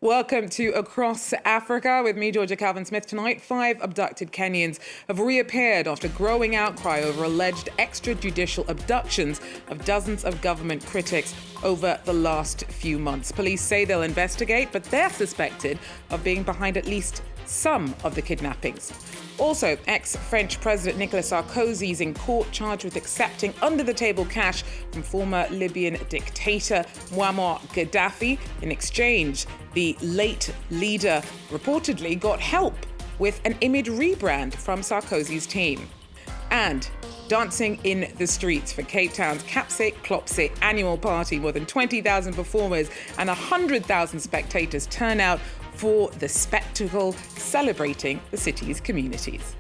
Welcome to Across Africa with me, Georgia Calvin-Smith. Tonight, 5 abducted Kenyans have reappeared after growing outcry over alleged extrajudicial abductions of dozens of government critics over the last few months. Police say they'll investigate, but they're suspected of being behind at least some of the kidnappings. Also, ex-French President Nicolas Sarkozy is in court charged with accepting under-the-table cash from former Libyan dictator Muammar Gaddafi. In exchange, the late leader reportedly got help with an image rebrand from Sarkozy's team. And dancing in the streets for Cape Town's Kapse Klopse annual party. More than 20,000 performers and 100,000 spectators turn out for the spectacle celebrating the city's communities.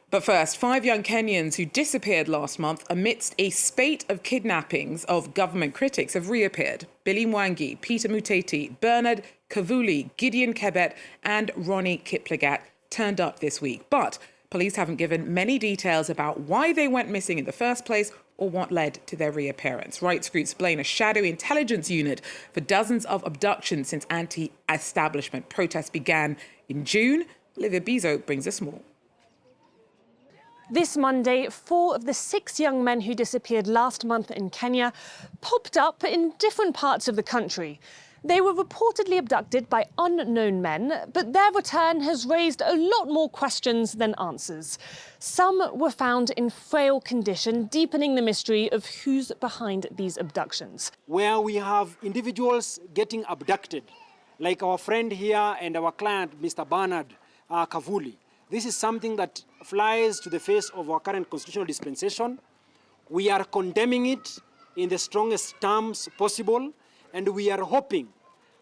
But first, 5 young Kenyans who disappeared last month amidst a spate of kidnappings of government critics have reappeared. Billy Mwangi, Peter Muteti, Bernard Kavuli, Gideon Kebet and Ronnie Kiplagat turned up this week. But police haven't given many details about why they went missing in the first place or what led to their reappearance. Rights groups blame a shadow intelligence unit for dozens of abductions since anti-establishment protests began in June. Olivia Bizo brings us more. This Monday, 4 of the 6 young men who disappeared last month in Kenya popped up in different parts of the country. They were reportedly abducted by unknown men, but their return has raised a lot more questions than answers. Some were found in frail condition, deepening the mystery of who's behind these abductions. Where we have individuals getting abducted, like our friend here and our client, Mr. Bernard Kavuli. This is something that flies to the face of our current constitutional dispensation. We are condemning it in the strongest terms possible, and we are hoping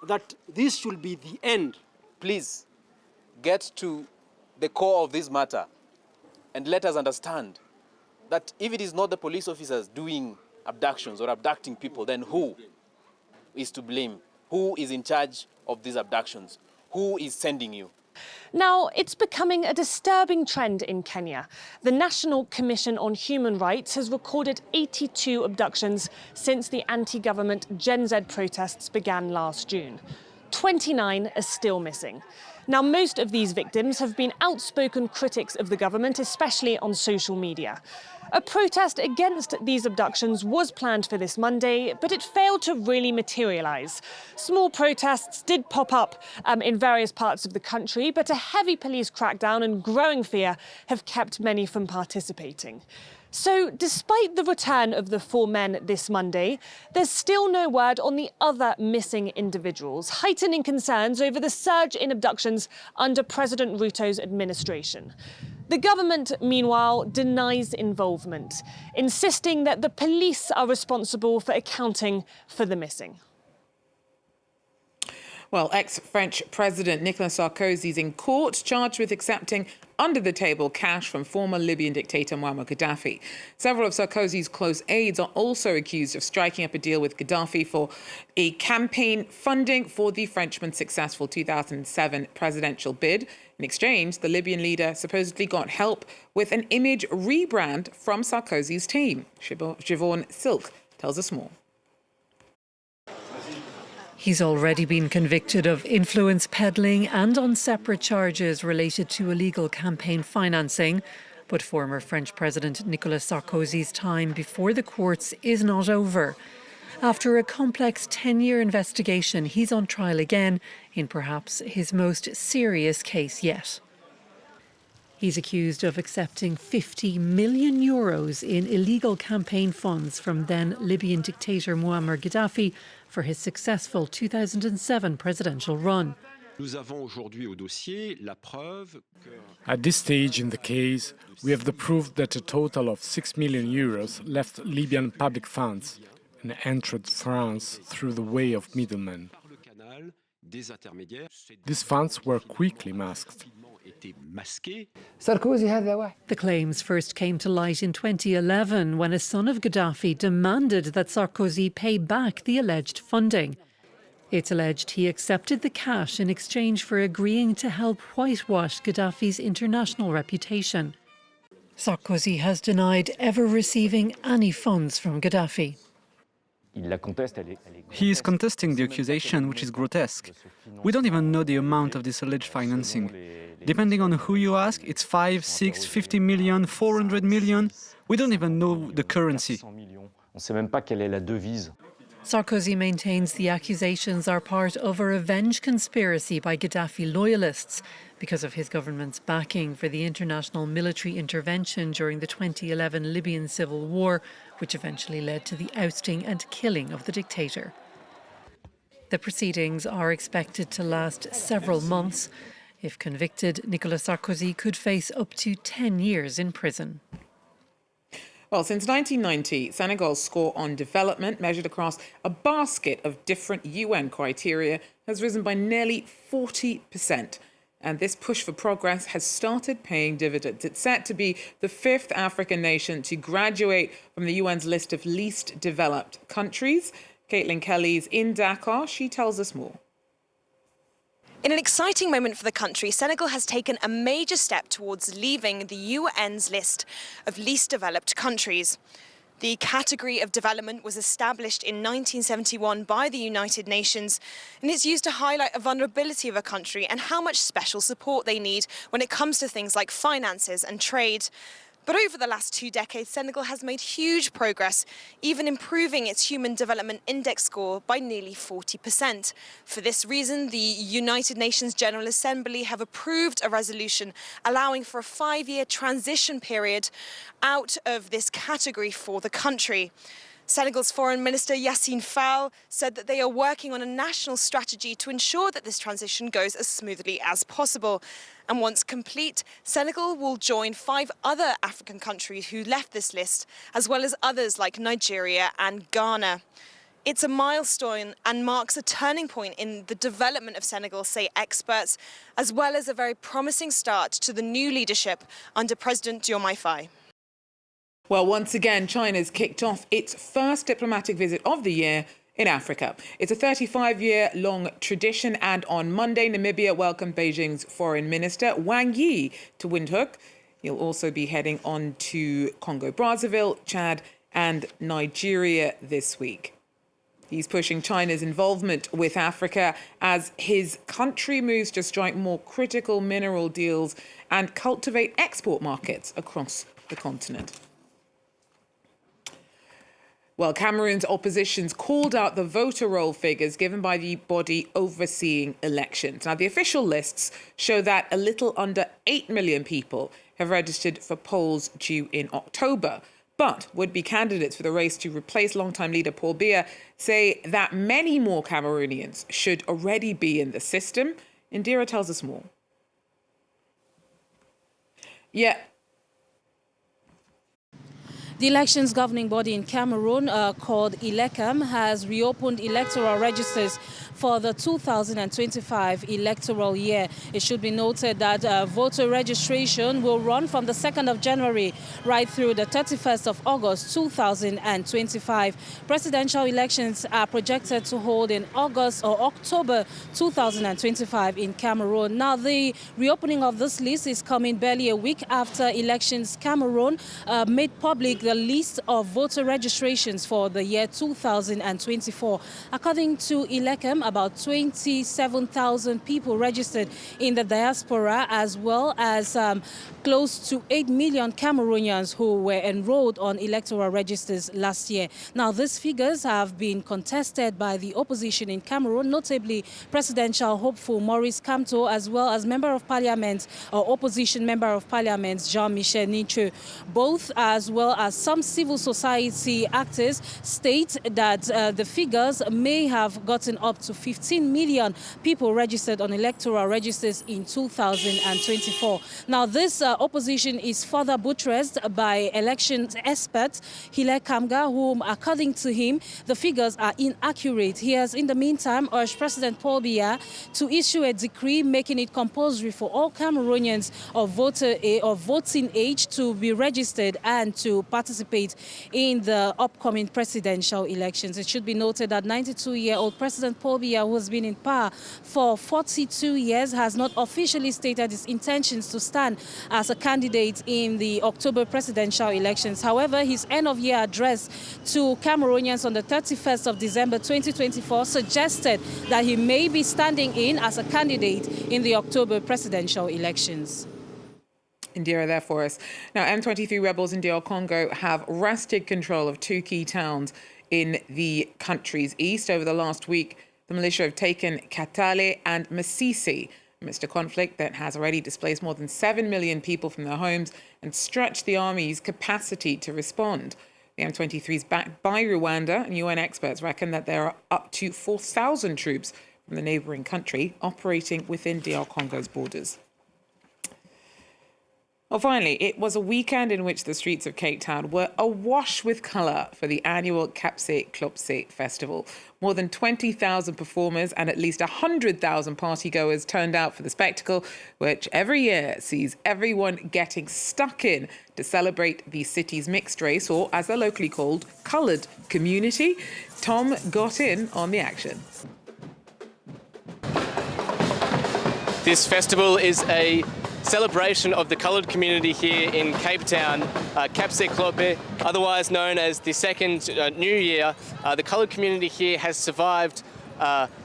that this should be the end. Please get to the core of this matter and let us understand that if it is not the police officers doing abductions or abducting people, then who is to blame? Who is in charge of these abductions? Who is sending you? Now, it's becoming a disturbing trend in Kenya. The National Commission on Human Rights has recorded 82 abductions since the anti-government Gen Z protests began last June. 29 are still missing. Now, most of these victims have been outspoken critics of the government, especially on social media. A protest against these abductions was planned for this Monday, but it failed to really materialise. Small protests did pop up in various parts of the country, but a heavy police crackdown and growing fear have kept many from participating. So, despite the return of the 4 men this Monday, there's still no word on the other missing individuals, heightening concerns over the surge in abductions under President Ruto's administration. The government, meanwhile, denies involvement, insisting that the police are responsible for accounting for the missing. Well, ex-French President Nicolas Sarkozy is in court, charged with accepting under-the-table cash from former Libyan dictator Muammar Gaddafi. Several of Sarkozy's close aides are also accused of striking up a deal with Gaddafi for a campaign funding for the Frenchman's successful 2007 presidential bid. In exchange, the Libyan leader supposedly got help with an image rebrand from Sarkozy's team. Siobhan Silk tells us more. He's already been convicted of influence peddling and on separate charges related to illegal campaign financing. But former French President Nicolas Sarkozy's time before the courts is not over. After a complex 10-year investigation, he's on trial again in perhaps his most serious case yet. He's accused of accepting 50 million euros in illegal campaign funds from then Libyan dictator Muammar Gaddafi for his successful 2007 presidential run. At this stage in the case, we have the proof that a total of 6 million euros left Libyan public funds and entered France through the way of middlemen. These funds were quickly masked. The claims first came to light in 2011 when a son of Gaddafi demanded that Sarkozy pay back the alleged funding. It's alleged he accepted the cash in exchange for agreeing to help whitewash Gaddafi's international reputation. Sarkozy has denied ever receiving any funds from Gaddafi. He is contesting the accusation, which is grotesque. We don't even know the amount of this alleged financing. Depending on who you ask, it's 5, 6, 50 million, 400 million. We don't even know the currency. Sarkozy maintains the accusations are part of a revenge conspiracy by Gaddafi loyalists because of his government's backing for the international military intervention during the 2011 Libyan civil war, which eventually led to the ousting and killing of the dictator. The proceedings are expected to last several months. If convicted, Nicolas Sarkozy could face up to 10 years in prison. Well, since 1990, Senegal's score on development, measured across a basket of different UN criteria, has risen by nearly 40%. And this push for progress has started paying dividends. It's set to be the fifth African nation to graduate from the UN's list of least developed countries. Caitlin Kelly's in Dakar. She tells us more. In an exciting moment for the country, Senegal has taken a major step towards leaving the UN's list of least developed countries. The category of development was established in 1971 by the United Nations, and it's used to highlight a vulnerability of a country and how much special support they need when it comes to things like finances and trade. But over the last 2 decades, Senegal has made huge progress, even improving its Human Development Index score by nearly 40%. For this reason, the United Nations General Assembly have approved a resolution allowing for a 5-year transition period out of this category for the country. Senegal's Foreign Minister Yassine Fall said that they are working on a national strategy to ensure that this transition goes as smoothly as possible. And once complete, Senegal will join 5 other African countries who left this list, as well as others like Nigeria and Ghana. It's a milestone and marks a turning point in the development of Senegal, say experts, as well as a very promising start to the new leadership under President Diomaye Faye. Well, once again, China's kicked off its first diplomatic visit of the year in Africa. It's a 35-year-long tradition, and on Monday, Namibia welcomed Beijing's Foreign Minister Wang Yi to Windhoek. He'll also be heading on to Congo, Brazzaville, Chad and Nigeria this week. He's pushing China's involvement with Africa as his country moves to strike more critical mineral deals and cultivate export markets across the continent. Well, Cameroon's opposition's called out the voter roll figures given by the body overseeing elections. Now, the official lists show that a little under 8 million people have registered for polls due in October. But would-be candidates for the race to replace longtime leader Paul Biya say that many more Cameroonians should already be in the system. Indira tells us more. Yeah. The elections governing body in Cameroon, called ILECAM, has reopened electoral registers for the 2025 electoral year. It should be noted that voter registration will run from the 2nd of January right through the 31st of August 2025. Presidential elections are projected to hold in August or October 2025 in Cameroon. Now, the reopening of this list is coming barely a week after Elections Cameroon made public the list of voter registrations for the year 2024. According to ILECAM, about 27,000 people registered in the diaspora, as well as close to 8 million Cameroonians who were enrolled on electoral registers last year. Now, these figures have been contested by the opposition in Cameroon, notably presidential hopeful Maurice Kamto, as well as Member of Parliament or opposition Member of Parliament Jean-Michel Niche. Both, as well as some civil society actors, state that the figures may have gotten up to 15 million people registered on electoral registers in 2024. Now, this opposition is further buttressed by elections expert Hilaire Kamga, whom, according to him, the figures are inaccurate. He has, in the meantime, urged President Paul Biya to issue a decree making it compulsory for all Cameroonians of voting age to be registered and to participate participate in the upcoming presidential elections. It should be noted that 92-year-old President Paul Biya, who has been in power for 42 years, has not officially stated his intentions to stand as a candidate in the October presidential elections. However, his end-of-year address to Cameroonians on the 31st of December 2024 suggested that he may be standing in as a candidate in the October presidential elections. Indira there for us. Now, M23 rebels in DR Congo have wrested control of two key towns in the country's east. Over the last week, the militia have taken Katale and Masisi amidst a conflict that has already displaced more than 7 million people from their homes and stretched the army's capacity to respond. The M23 is backed by Rwanda, and UN experts reckon that there are up to 4,000 troops from the neighbouring country operating within DR Congo's borders. Well, finally, it was a weekend in which the streets of Cape Town were awash with colour for the annual Kapse Klopse Festival. More than 20,000 performers and at least 100,000 partygoers turned out for the spectacle, which every year sees everyone getting stuck in to celebrate the city's mixed race, or as they're locally called, coloured community. Tom got in on the action. This festival is a celebration of the coloured community here in Cape Town, Kapse Klopse, otherwise known as the Second New Year. The coloured community here has survived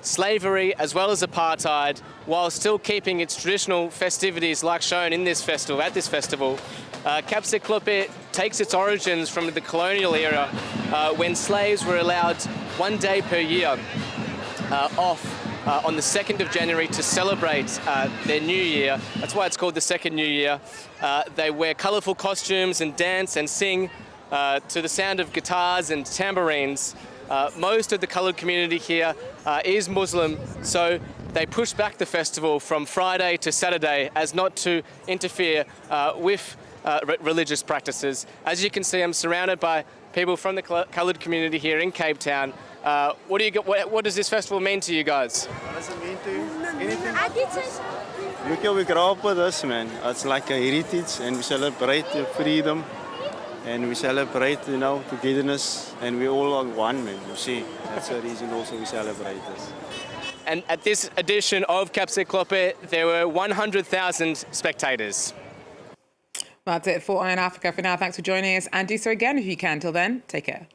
slavery as well as apartheid, while still keeping its traditional festivities like shown in this festival, at this festival. Kapse Klopse takes its origins from the colonial era, when slaves were allowed 1 day per year off on the 2nd of January to celebrate their new year. That's why it's called the Second New Year. They wear colourful costumes and dance and sing to the sound of guitars and tambourines. Most of the coloured community here is Muslim, so they push back the festival from Friday to Saturday as not to interfere with religious practices. As you can see, I'm surrounded by people from the coloured community here in Cape Town. What does this festival mean to you guys? What does it mean to you? Anything? Look how we grow up with this, man. It's like a heritage, and we celebrate freedom, and we celebrate, togetherness, and we all are one, man. You see, that's the reason also we celebrate this. And at this edition of Kapse Klopse, there were 100,000 spectators. That's it for Eye on Africa for now. Thanks for joining us, and do so again if you can. Till then, take care.